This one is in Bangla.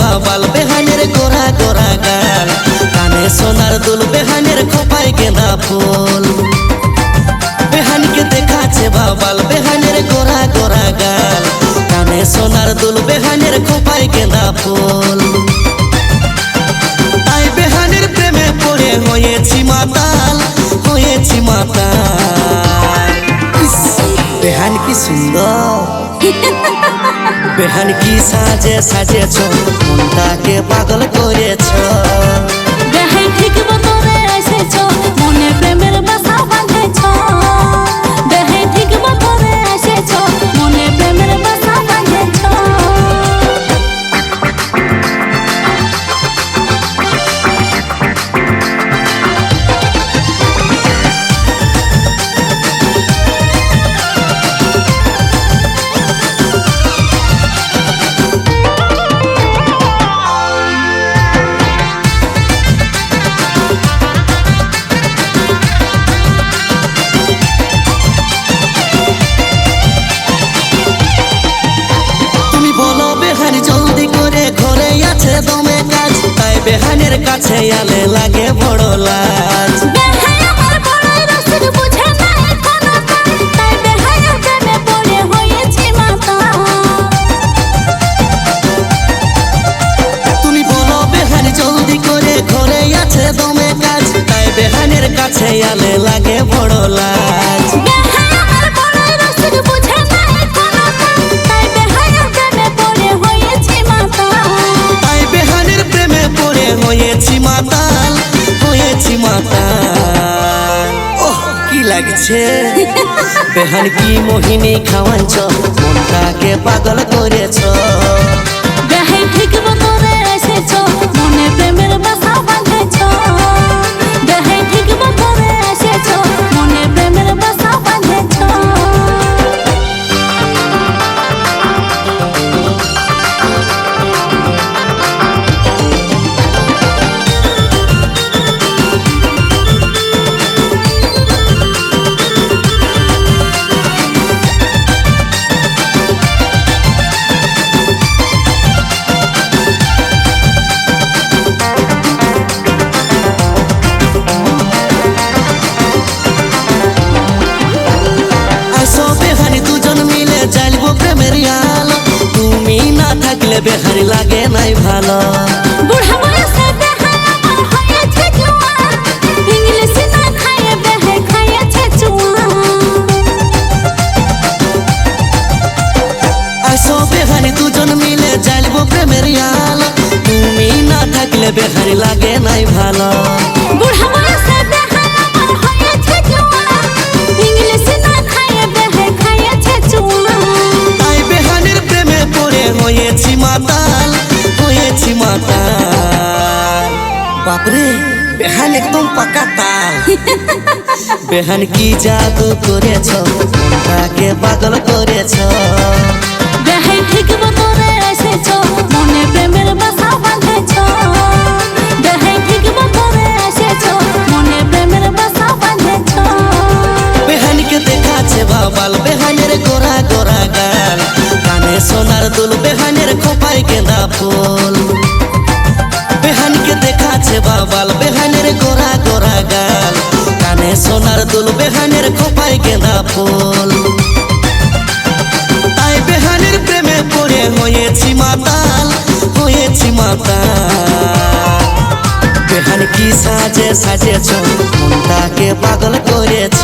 বাবাল বেহানের গোরা গোরা গাল কানে সোনার দুল বেহানের খোপায় গেঁদা ফুল বেহানকে দেখাচ্ছে বাবাল বেহানের গোরা গোরা গাল কানে সোনার দুল বেহানের খোপায় গেঁদা ফুল তাই বেহানের প্রেমে পড়ে হয়েছি মাতাল হয়েছি মাতাল বেহান কি সুন্দর বেহান কি সাজে সাজেছ মনটাকে পাগল করেছ বেহাই ঠিক মতরে এসেছ মনে প্রেমের বাসা বাঁধেছ বেহাই ঠিক মতরে এসেছ মনে প্রেমের বাসা বাঁধেছ জলদি করে ঘরে আছে দমে কাজ তাই বেহানের কাছে আলে লাগে বড় লাজ বেহাই আমার বড় রসিক বুঝে না এখনো তাই বেহাইয়ের প্রেমে পড়ে হয়েছি মাতাল তুমি বলো বেহান জলদি করে ঘরে আছে দমে কাজ তাই বেহানের কাছে আলে লাগে বড় লাজ বেহাই আমার বড় রসিক বুঝে না এখনো তাই বেহাইয়ের প্রেমে পড়ে হয়েছি মাতাল তাই বেহানের প্রেমে পড়ে হয়েছি মাতাল হয়েছি মাতাল ওহ কি লাগছে বেহান কি মোহিনী খাওয়াঞ্চ মনটাকে পাগল করেছ বেহাই ঠিক মতরে এসেছ মনে প্রেমের বাসা বাঁধেছ বেহাই ঠিক মতরে এসেছ মনে প্রেমের বাসা বাঁধেছ তুমি না থাকলে বেহারি লাগে নাই ভালো বুড়া বয়সে বেহাই আমার হয়েছে জোয়ান ইংলিশ না খাইয়ে বেহাই খাইয়েছে জোয়ান আসো বেহারি দুজন মিলে জ্বালবো প্রেমের আলো তুমি না থাকলে বেহারি লাগে নাই ভালো বুড়া বয়সে বেহাই আমার হয়েছে জোয়ান ইংলিশ না খাইয়ে বেহাই খাইয়েছে জোয়ান তাই বেহানের প্রেমে পড়ে হয়েছি মাতাল হয়েছি মাতাল বাপরে বেহান একদম পাকা তাল বেহান কি জাদু করেছ মনটাকে পাগল করেছ বেহাই ঠিক মতরে এসেছ মনে প্রেমের বাসা বাঁধেছ বেহাই ঠিক মতরে এসেছ মনে প্রেমের বাসা বাঁধেছ বেহানকে দেখাচ্ছে বাবাল বেহানের গোরা গোরা গাল কানে সোনার দুল বেহানের খোপায় গেঁদা ফুল বেহানকে দেখাচ্ছে বাবাল বেহানের গোরা গোরা গাল কানে সোনার দুল বেহানের খোপায় গেঁদা ফুল তাই বেহানের প্রেমে পড়ে হয়েছি মাতাল হয়েছি মাতাল বেহান কি সাজে সাজেছ মনটাকে পাগল করেছ